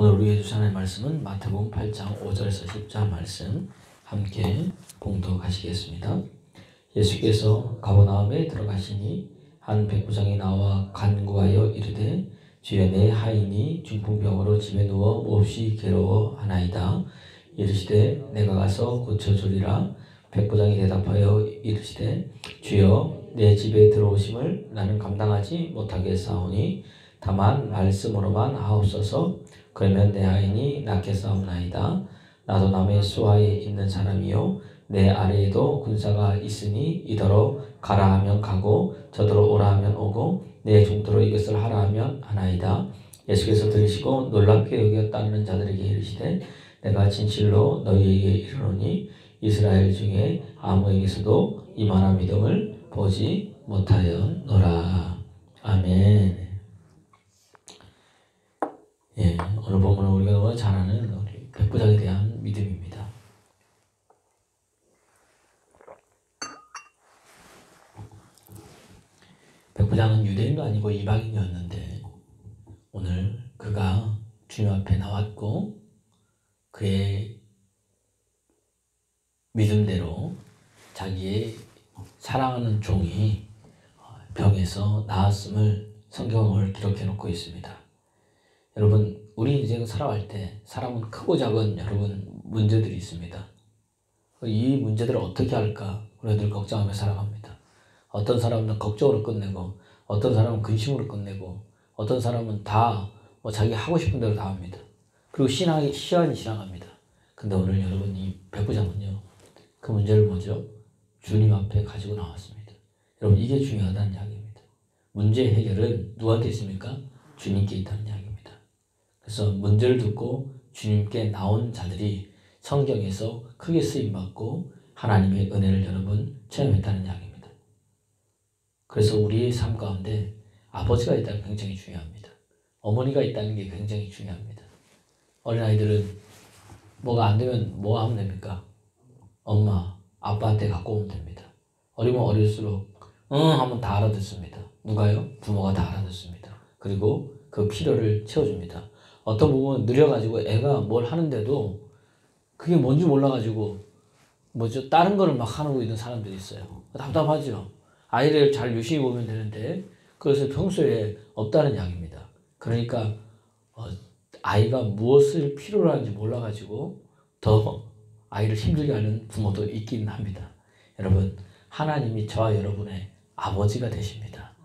오늘 우리에게 주신 하나님의 말씀은 마태복음 8장 5절에서 10절 말씀 함께 봉독하시겠습니다. 예수께서 가버나움에 들어가시니 한 백부장이 나와 간구하여 이르되 주여 내 하인이 중풍병으로 집에 누워 몹시 괴로워하나이다. 이르시되 내가 가서 고쳐주리라. 백부장이 대답하여 이르시되 주여 내 집에 들어오심을 나는 감당하지 못하겠사오니 다만 말씀으로만 하옵소서. 그러면 내 하인이 낫겠사옵나이다. 나도 남의 수하에 있는 사람이요 내 아래에도 군사가 있으니 이더러 가라 하면 가고 저더러 오라 하면 오고 내 종도로 이것을 하라 하면 하나이다. 예수께서 들으시고 놀랍게 여겨 따르는 자들에게 이르시되 내가 진실로 너희에게 이르노니 이스라엘 중에 아무에게서도 이만한 믿음을 보지 못하였노라. 아멘. 예, 오늘 본문은 우리가 너무 잘 아는 우리 백부장에 대한 믿음입니다. 백부장은 유대인도 아니고 이방인이었는데 오늘 그가 주님 앞에 나왔고 그의 믿음대로 자기의 사랑하는 종이 병에서 나았음을 성경을 기록해 놓고 있습니다. 여러분, 우리 인생 살아갈 때 사람은 크고 작은 여러분 문제들이 있습니다. 이 문제들을 어떻게 할까 우리들 걱정하며 살아갑니다. 어떤 사람은 걱정으로 끝내고 어떤 사람은 근심으로 끝내고 어떤 사람은 다 자기 하고 싶은 대로 다 합니다. 그리고 시간이 지나갑니다. 근데 오늘 여러분 이 백부장은요 그 문제를 뭐죠? 주님 앞에 가지고 나왔습니다. 여러분 이게 중요하다는 이야기입니다. 문제 해결은 누구한테 있습니까? 주님께 있다는 이야기입니다. 그래서 문제를 듣고 주님께 나온 자들이 성경에서 크게 쓰임받고 하나님의 은혜를 여러분 체험했다는 이야기입니다. 그래서 우리의 삶 가운데 아버지가 있다는 게 굉장히 중요합니다. 어머니가 있다는 게 굉장히 중요합니다. 어린아이들은 뭐가 안 되면 뭐 하면 됩니까? 엄마, 아빠한테 갖고 오면 됩니다. 어리면 어릴수록 하면 다 알아듣습니다. 누가요? 부모가 다 알아듣습니다. 그리고 그 필요를 채워줍니다. 어떤 부분은 느려가지고 애가 뭘 하는데도 그게 뭔지 몰라가지고 다른 거를 막 하고 있는 사람들이 있어요. 답답하죠. 아이를 잘 유심히 보면 되는데 그래서 평소에 없다는 이야기입니다. 그러니까 아이가 무엇을 필요로 하는지 몰라가지고 더 아이를 힘들게 하는 부모도 있긴 합니다. 여러분, 하나님이 저와 여러분의 아버지가 되십니다.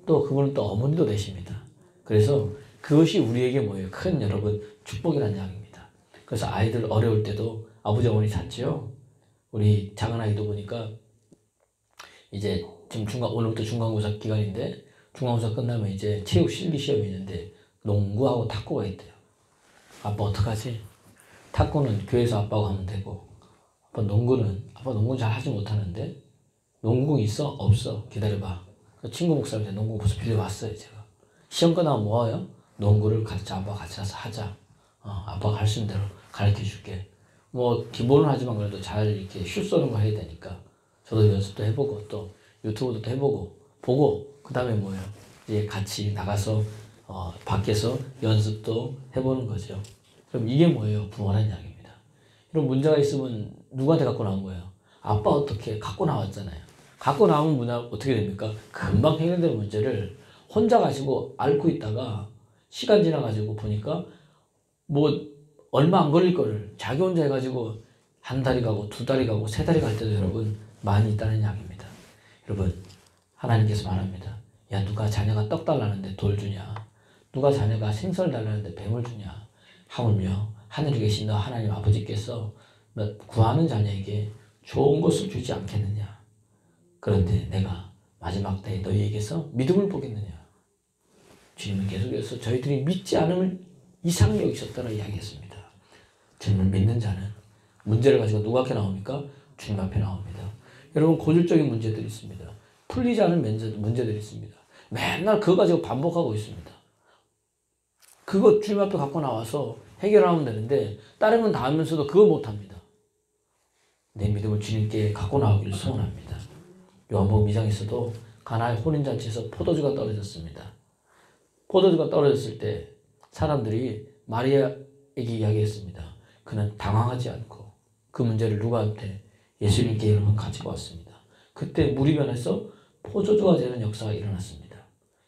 또 그분은 또 어머니도 되십니다. 그래서 그것이 우리에게 뭐예요? 큰 여러분 축복이라는 이야기입니다. 그래서 아이들 어려울 때도 아버지 어머니 찾지요. 우리 작은아이도 보니까 이제 지금 오늘부터 중간고사 기간인데 중간고사 끝나면 이제 체육 실기 시험이 있는데 농구하고 탁구가 있대요. 아빠 어떡하지? 탁구는 교회에서 아빠가 하면 되고 아빠 농구는 잘 하지 못하는데 농구공 있어? 없어. 기다려봐. 친구 목사님한테 농구 벌써 빌려왔어요. 제가 시험 끝나면 뭐해요? 농구를 아빠가 같이 가서 하자. 아빠가 할 수 있는 대로 가르쳐 줄게. 기본은 하지만 그래도 잘 이렇게 슛 쏘는 거 해야 되니까 저도 연습도 해보고 또 유튜브도 해보고 보고 그 다음에 뭐예요? 이제 같이 나가서 밖에서 연습도 해보는 거죠. 그럼 이게 뭐예요? 부모라는 이야기입니다. 이런 문제가 있으면 누구한테 갖고 나온 거예요? 아빠 어떻게 갖고 나왔잖아요. 갖고 나오면 문제 어떻게 됩니까? 금방 해결되는 문제를 혼자 가지고 앓고 있다가 시간 지나가지고 보니까 얼마 안 걸릴 거를 자기 혼자 해가지고 한 달이 가고 두 달이 가고 세 달이 갈 때도 여러분 많이 있다는 이야기입니다. 여러분 하나님께서 말합니다. 야, 누가 자녀가 떡 달라는데 돌 주냐? 누가 자녀가 생선을 달라는데 뱀을 주냐? 하물며 하늘에 계신 너 하나님 아버지께서 너 구하는 자녀에게 좋은 것을 주지 않겠느냐? 그런데 내가 마지막 때에 너희에게서 믿음을 보겠느냐? 주님은 계속해서 저희들이 믿지 않음을 이상히 여기셨다고 이야기했습니다. 주님을 믿는 자는 문제를 가지고 누구 앞에 나옵니까? 주님 앞에 나옵니다. 여러분 고질적인 문제들이 있습니다. 풀리지 않은 문제들이 있습니다. 맨날 그거 가지고 반복하고 있습니다. 그거 주님 앞에 갖고 나와서 해결하면 되는데 다른 건 다 하면서도 그거 못합니다. 내 믿음을 주님께 갖고 나오기를 소원합니다. 요한복음 2장에서도 가나의 혼인잔치에서 포도주가 떨어졌습니다. 포도주가 떨어졌을 때 사람들이 마리아에게 이야기했습니다. 그는 당황하지 않고 그 문제를 누구한테? 예수님께 여러분 가지고 왔습니다. 그때 물이 변해서 포도주가 되는 역사가 일어났습니다.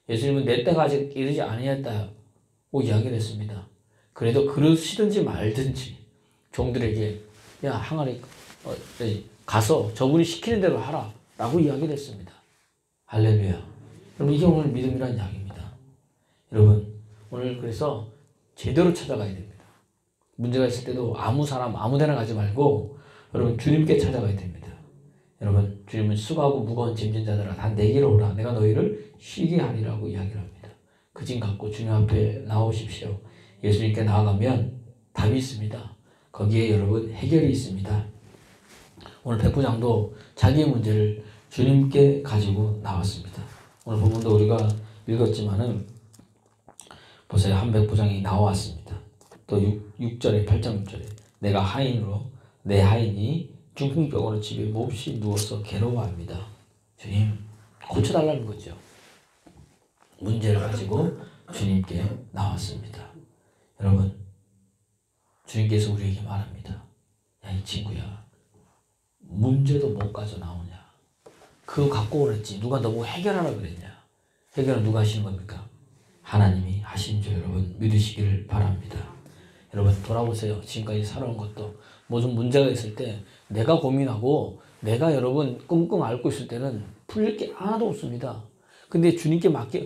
예수님은 내 때가 아직 이르지 아니했다고 이야기를 했습니다. 그래도 그러시든지 말든지 종들에게 야 항아리 가서 저분이 시키는 대로 하라 라고 이야기를 했습니다. 할렐루야. 여러분 이게 오늘 믿음이라는 이야기입니다. 여러분 오늘 그래서 제대로 찾아가야 됩니다. 문제가 있을 때도 아무 사람 아무데나 가지 말고 여러분 주님께 찾아가야 됩니다. 여러분 주님은 수고하고 무거운 짐진 자들아 다 내게로 오라 내가 너희를 쉬게 하리라고 이야기를 합니다. 그 짐 갖고 주님 앞에 나오십시오. 예수님께 나아가면 답이 있습니다. 거기에 여러분 해결이 있습니다. 오늘 백부장도 자기의 문제를 주님께 가지고 나왔습니다. 오늘 본문도 우리가 읽었지만은 보세요. 한 백부장이 나왔습니다. 또 6절에 8장 6절에 내가 하인으로 내 하인이 중풍병으로 집에 몹시 누워서 괴로워합니다. 주님 고쳐달라는 거죠. 문제를 가지고 주님께 나왔습니다. 여러분 주님께서 우리에게 말합니다. 야 이 친구야 문제도 못 가져 나오냐. 그거 갖고 오랬지. 누가 너무 해결하라 그랬냐. 해결은 누가 하시는 겁니까? 하나님이 하신 줄 여러분 믿으시기를 바랍니다. 여러분 돌아보세요. 지금까지 살아온 것도 무슨 문제가 있을 때 내가 고민하고 내가 여러분 끙끙 앓고 있을 때는 풀릴 게 하나도 없습니다. 근데 주님께 맡겨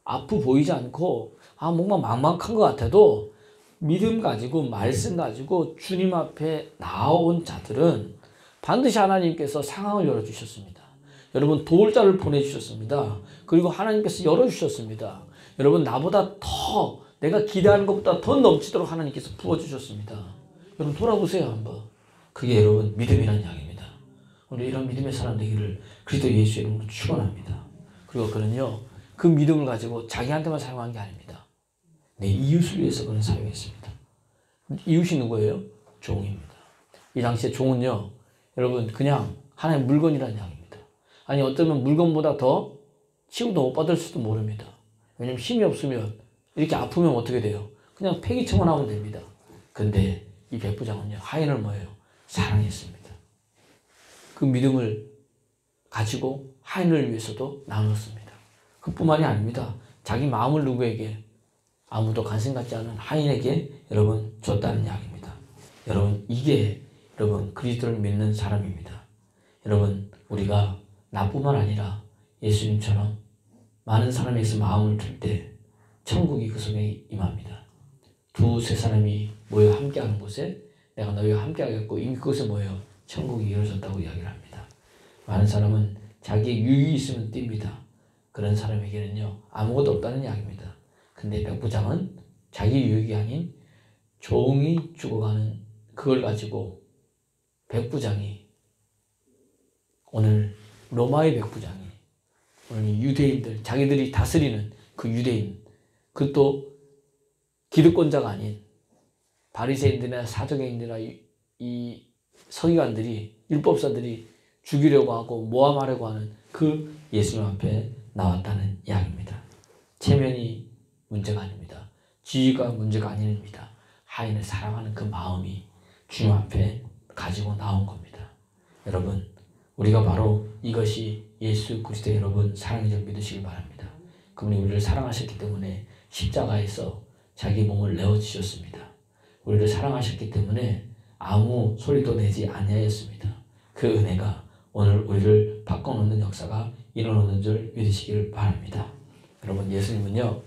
아프 보이지 않고 뭔가 막막한 것 같아도 믿음 가지고 말씀 가지고 주님 앞에 나온 자들은 반드시 하나님께서 상황을 열어주셨습니다. 여러분 도울 자를 보내주셨습니다. 그리고 하나님께서 열어주셨습니다. 여러분 나보다 더 내가 기대하는 것보다 더 넘치도록 하나님께서 부어주셨습니다. 여러분 돌아보세요 한번. 그게 여러분 믿음이라는 이야기입니다. 오늘 이런 믿음의 사람 되기를 그리스도 예수의 이름으로 축원합니다. 그리고 그는요 그 믿음을 가지고 자기한테만 사용한 게 아닙니다. 내 이웃을 위해서 그는 사용했습니다. 이웃이 누구예요? 종입니다. 이 당시에 종은요 여러분 그냥 하나의 물건이라는 이야기입니다. 아니 어쩌면 물건보다 더 취급도 못 받을 수도 모릅니다. 왜냐면 힘이 없으면 이렇게 아프면 어떻게 돼요? 그냥 폐기처만 하면 됩니다. 근데 이 백부장은요 하인을 뭐예요? 사랑했습니다. 그 믿음을 가지고 하인을 위해서도 나눴습니다. 그뿐만이 아닙니다. 자기 마음을 누구에게? 아무도 관심 갖지 않은 하인에게 여러분 줬다는 이야기입니다. 여러분 이게 여러분 그리스도를 믿는 사람입니다. 여러분 우리가 나뿐만 아니라 예수님처럼 많은 사람에게서 마음을 줄 때 천국이 그 속에 임합니다. 두세 사람이 모여 함께하는 곳에 내가 너희와 함께하겠고 이미 그것에 모여 천국이 이루어졌다고 이야기를 합니다. 많은 사람은 자기의 유익이 있으면 뜁니다. 그런 사람에게는요 아무것도 없다는 이야기입니다. 근데 백부장은 자기 유익이 아닌 종이 죽어가는 그걸 가지고 백부장이 오늘 로마의 백부장이 오늘 유대인들 자기들이 다스리는 그 유대인 그 또 기득권자가 아닌 바리새인들이나 사두개인들이나 이 서기관들이 율법사들이 죽이려고 하고 모함하려고 하는 그 예수님 앞에 나왔다는 이야기입니다. 체면이 문제가 아닙니다. 지위가 문제가 아닙니다. 하인을 사랑하는 그 마음이 주님 앞에 가지고 나온 겁니다. 여러분 우리가 바로 이것이 예수 그리스도의 여러분 사랑인 줄 믿으시길 바랍니다. 그분이 우리를 사랑하셨기 때문에 십자가에서 자기 몸을 내어주셨습니다. 우리를 사랑하셨기 때문에 아무 소리도 내지 아니하였습니다. 그 은혜가 오늘 우리를 바꿔놓는 역사가 일어나는 줄 믿으시기를 바랍니다. 여러분 예수님은요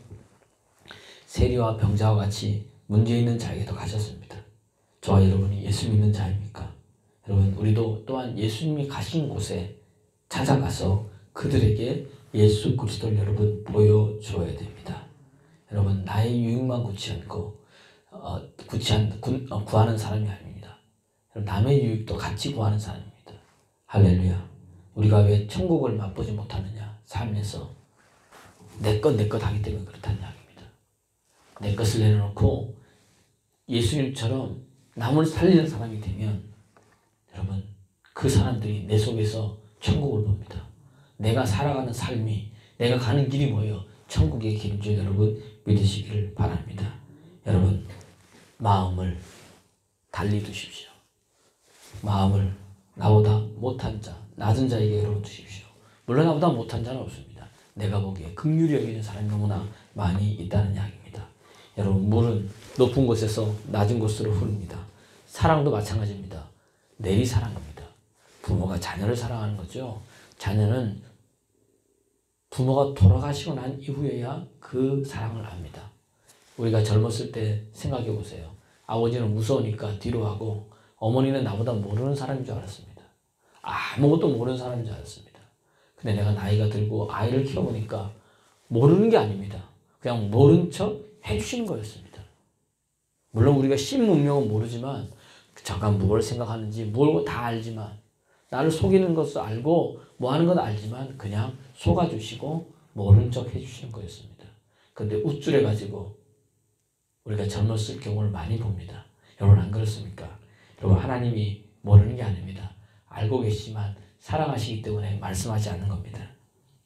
세리와 병자와 같이 문제 있는 자에게도 가셨습니다. 저와 여러분이 예수 믿는 자입니까? 여러분 우리도 또한 예수님이 가신 곳에 찾아가서 그들에게 예수 그리스도를 여러분 보여줘야 됩니다. 여러분 나의 유익만 구하는 사람이 아닙니다. 남의 유익도 같이 구하는 사람입니다. 할렐루야. 우리가 왜 천국을 맛보지 못하느냐? 삶에서 내 것 하기 때문에 그렇다는 이야기입니다. 내 것을 내려놓고 예수님처럼 남을 살리는 사람이 되면 여러분 그 사람들이 내 속에서 천국을 봅니다. 내가 살아가는 삶이 내가 가는 길이 뭐예요? 천국의 길인 줄 여러분 믿으시기를 바랍니다. 여러분 마음을 달리 두십시오. 마음을 나보다 못한 자, 낮은 자에게 열어두십시오. 물론 나보다 못한 자는 없습니다. 내가 보기에 긍휼히 여기는 사람이 너무나 많이 있다는 이야기입니다. 여러분, 물은 높은 곳에서 낮은 곳으로 흐릅니다. 사랑도 마찬가지입니다. 내리사랑입니다. 부모가 자녀를 사랑하는 거죠. 자녀는 부모가 돌아가시고 난 이후에야 그 사랑을 압니다. 우리가 젊었을 때 생각해 보세요. 아버지는 무서우니까 뒤로 하고 어머니는 나보다 모르는 사람인 줄 알았습니다. 아무것도 모르는 사람인 줄 알았습니다. 근데 내가 나이가 들고 아이를 키워보니까 모르는 게 아닙니다. 그냥 모른 척 해주시는 거였습니다. 물론 우리가 신문명은 모르지만 잠깐 뭘 생각하는지 뭘 다 알지만 나를 속이는 것을 알고 뭐 하는 건 알지만 그냥 속아주시고 모른 척 해주시는 거였습니다. 근데 우쭐해가지고 우리가 젊었을 경우를 많이 봅니다. 여러분 안 그렇습니까? 여러분 하나님이 모르는 게 아닙니다. 알고 계시지만 사랑하시기 때문에 말씀하지 않는 겁니다.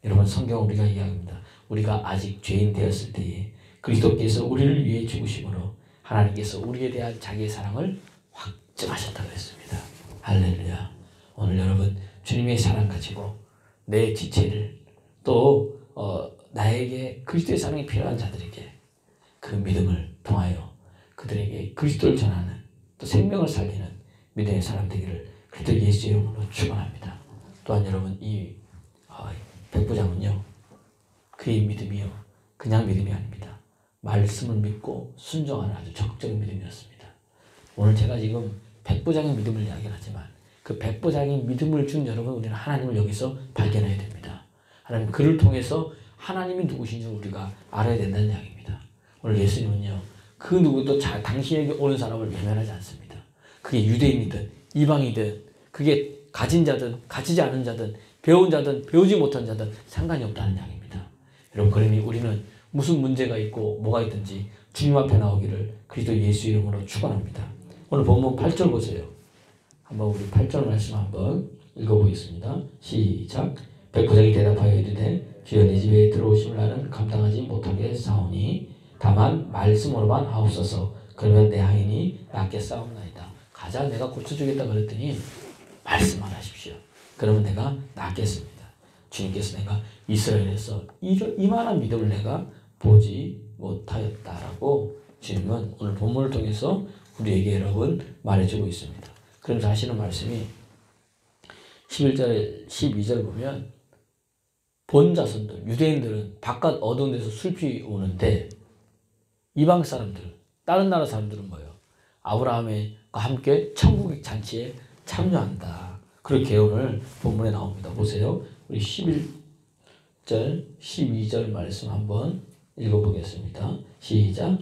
여러분 성경 우리가 이야기합니다. 우리가 아직 죄인 되었을 때에 그리스도께서 우리를 위해 죽으심으로 하나님께서 우리에 대한 자기의 사랑을 확증하셨다고 했습니다. 할렐루야. 오늘 여러분 주님의 사랑 가지고 내 지체를 또 나에게 그리스도의 사랑이 필요한 자들에게 그 믿음을 통하여 그들에게 그리스도를 전하는 또 생명을 살리는 믿음의 사람 되기를 그리스도 예수의 이름으로 축원합니다. 또한 여러분 이 백부장은요 그의 믿음이요 그냥 믿음이 아닙니다. 말씀을 믿고 순종하는 아주 적극적인 믿음이었습니다. 오늘 제가 지금 백부장의 믿음을 이야기하지만 그 백부장의 믿음을 준 여러분 우리는 하나님을 여기서 발견해야 됩니다. 하나님 그를 통해서 하나님이 누구신지 우리가 알아야 된다는 이야기입니다. 오늘 예수님은요 그 누구도 당신에게 오는 사람을 외면하지 않습니다. 그게 유대인이든 이방이든 그게 가진 자든 가지지 않은 자든 배운 자든 배우지 못한 자든 상관이 없다는 이야기입니다. 여러분 그러니 우리는 무슨 문제가 있고 뭐가 있든지 주님 앞에 나오기를 그리스도 예수 이름으로 축원합니다. 오늘 본문 8절 보세요. 한번 우리 8절 말씀 한번 읽어보겠습니다. 시작. 백부장이 대답하여 이르되 주여 내 집에 들어오심을 나는 감당하지 못하게 싸우니 다만 말씀으로만 하옵소서. 그러면 내 하인이 낫게 싸움나이다. 가자 내가 고쳐주겠다 그랬더니 말씀만 하십시오. 그러면 내가 낫겠습니다. 주님께서 내가 이스라엘에서 이만한 믿음을 내가 보지 못하였다라고 주님은 오늘 본문을 통해서 우리에게 여러분 말해주고 있습니다. 그러면서 하시는 말씀이 11절, 12절 보면 본 자손들, 유대인들은 바깥 어두운 데서 슬피 우는데 이방 사람들, 다른 나라 사람들은 뭐예요? 아브라함과 함께 천국의 잔치에 참여한다. 그렇게 오늘 본문에 나옵니다. 보세요. 우리 11절, 12절 말씀 한번 읽어보겠습니다. 시작.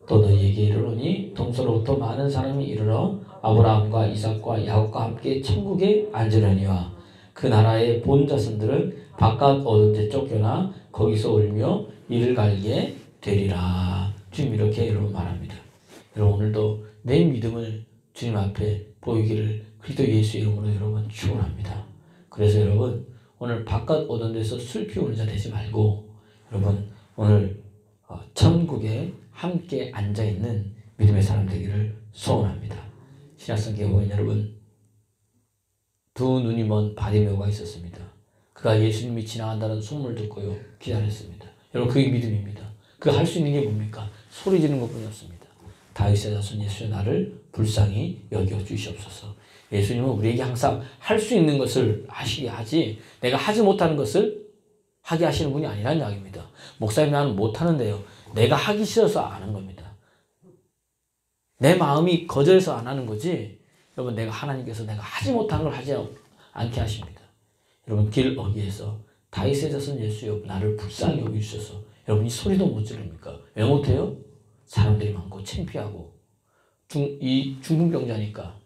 또 너희에게 이르노니 동서로부터 많은 사람이 이르러 아브라함과 이삭과 야곱과 함께 천국에 앉으려니와 그 나라의 본 자손들은 바깥 어두운 데 쫓겨나 거기서 울며 이를 갈게 되리라. 주님 이렇게 여러분 말합니다. 여러분 오늘도 내 믿음을 주님 앞에 보이기를 그리스도 예수 이름으로 여러분 축원합니다. 그래서 여러분 오늘 바깥 어두운 데서 슬피 우는 자 되지 말고 여러분 오늘 천국에 함께 앉아있는 믿음의 사람 되기를 소원합니다. 신약성경에 보면 여러분 두 눈이 먼 바디메오가 있었습니다. 그가 예수님이 지나간다는 소문을 듣고요 기다렸습니다. 여러분 그게 믿음입니다. 그가 할 수 있는 게 뭡니까? 소리 지르는 것뿐이었습니다. 다윗의 자손 예수여 나를 불쌍히 여겨 주시옵소서. 예수님은 우리에게 항상 할 수 있는 것을 하시게 하지 내가 하지 못하는 것을 하게 하시는 분이 아니라는 이야기입니다. 목사님 나는 못하는데요. 내가 하기 싫어서 안 하는 겁니다. 내 마음이 거절해서 안 하는 거지 여러분 내가 하나님께서 내가 하지 못하는 걸 하지 않게 하십니다. 여러분 길 어귀에서 다윗의 자손 예수여 나를 불쌍히 여기주셔서 여러분 이 소리도 못 지릅니까? 왜 못해요? 사람들이 많고 창피하고 이 중풍병자니까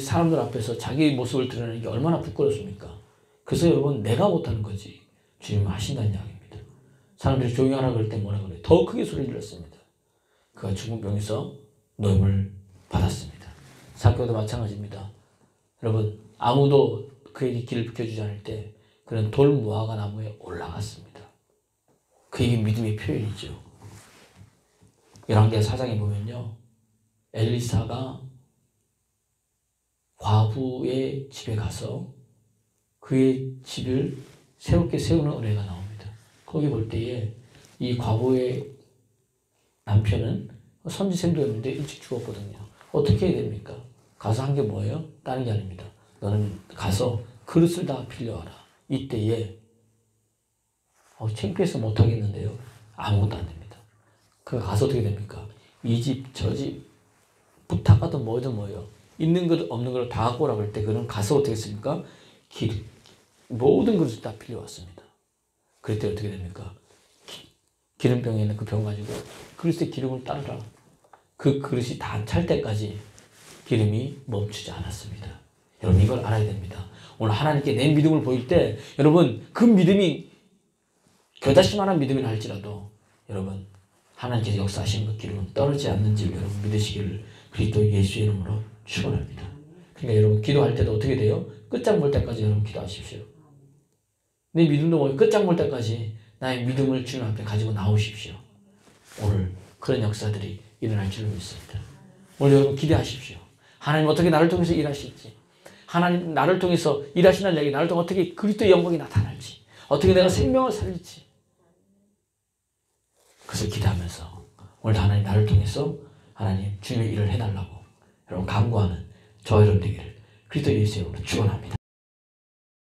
사람들 앞에서 자기 모습을 드러내는 게 얼마나 부끄럽습니까? 그래서 여러분 내가 못하는 거지 주님은 하신다는 이야기입니다. 사람들이 조용히 하라 그럴 때 뭐라 그래요? 더 크게 소리 질렀습니다. 그가 중풍병에서 노임을 받았습니다. 사교도 마찬가지입니다. 여러분 아무도 그에게 길을 비켜주지 않을 때 그는 돌 무화과 나무에 올라갔습니다. 그에게 믿음의 표현이죠. 11개 사장에 보면요 엘리사가 과부의 집에 가서 그의 집을 새롭게 세우는 은혜가 나옵니다. 거기 볼 때에 이 과부의 남편은 선지생도였는데 일찍 죽었거든요. 어떻게 해야 됩니까? 가서 한 게 뭐예요? 다른 게 아닙니다. 너는 가서 그릇을 다 빌려와라. 이때에 창피해서 못하겠는데요. 아무것도 안 됩니다. 그 가서 어떻게 됩니까? 이 집, 저 집, 부탁하든 뭐든 뭐예요. 있는 것 없는 걸 다 갖고 오라고 할 때 그는 가서 어떻게 했습니까? 모든 그릇을 다 빌려왔습니다. 그럴 때 어떻게 됩니까? 기름병에 있는 그 병 가지고 그릇에 기름을 따르라. 그 그릇이 다 찰 때까지 기름이 멈추지 않았습니다. 여러분 이걸 알아야 됩니다. 오늘 하나님께 내 믿음을 보일 때 여러분 그 믿음이 겨자씨만한 믿음이라 할지라도 여러분 하나님께서 역사하시는 그 기름은 떨어지지 않는지 여러분 믿으시기를 그리스도 예수의 이름으로 축원합니다. 그러니까 여러분 기도할 때도 어떻게 돼요? 끝장 볼 때까지 여러분 기도하십시오. 내 믿음도 끝장 볼 때까지 나의 믿음을 주님 앞에 가지고 나오십시오. 오늘 그런 역사들이 일어날 줄로 믿습니다. 오늘 여러분 기대하십시오. 하나님 어떻게 나를 통해서 일하실지, 하나님 나를 통해서 일하시는 얘기, 나를 통해 어떻게 그리스도의 영광이 나타날지, 어떻게 내가 생명을 살릴지, 그것을 기대하면서 오늘 하나님 나를 통해서 하나님 주님의 일을 해달라고 여러분 간구하는 저와 여러분 되기를 그리스도 예수의 이름으로 축원합니다.